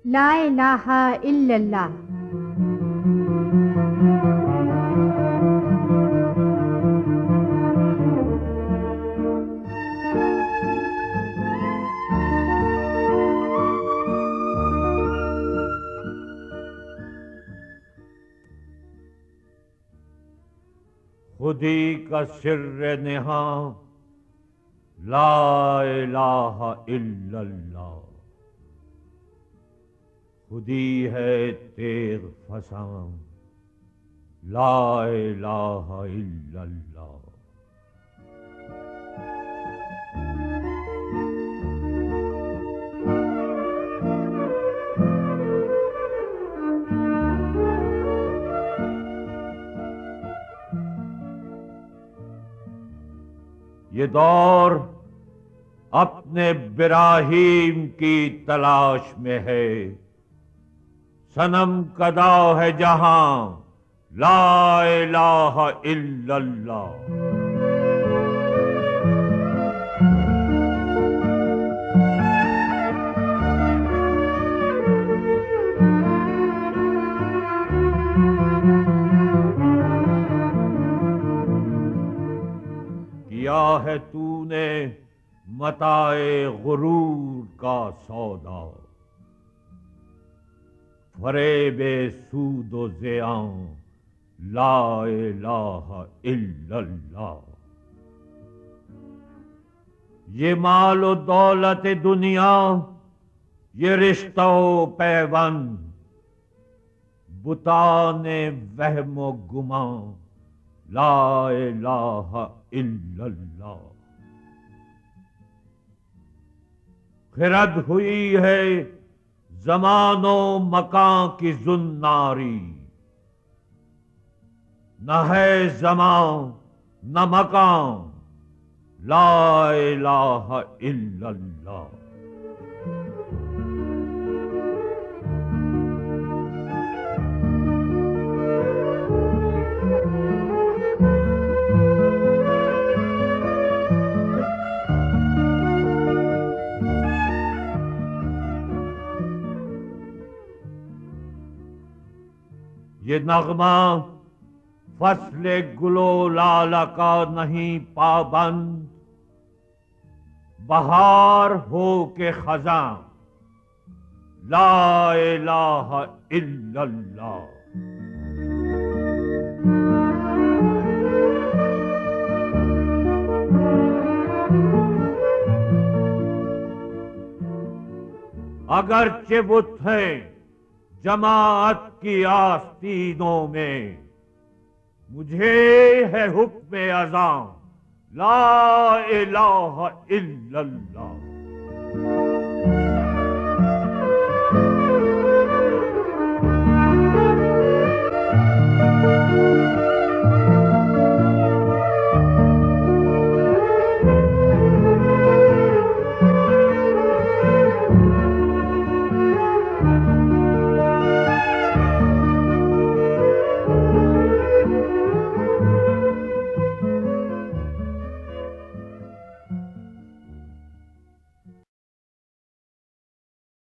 ला इलाहा इल्लल्लाह। खुदी का सिर्र निहा ला इलाहा इल्लल्लाह। खुदी है तेग फसां ला इलाहा इल्लल्लाह। ये दौर अपने बिराहीम की तलाश में है। सनम कदा है जहां ला इलाहा इल्लल्लाह। किया है तूने मताए गुरूर का सौदा, फरेबे सूदो ज़ियां ला इलाहा इल्लल्लाह। ये मालो दौलत दुनिया, ये रिश्तो पैबंद, बुताने वहमो गुमां ला इलाहा इल्लल्लाह। खिरद हुई है ज़मानो मकां की जुन्नारी, न है ज़मां न मकां ला इलाहा इल्लल्लाह। ये नगमा फसले गुलो लाला का नहीं पाबंद, बहार हो के खजां ला इलाहा इल्लल्लाह। अगरचे बुत है जमाअत की आस्तीनों में, मुझे है हुक्म अज़ां ला इलाहा इल्लल्लाह।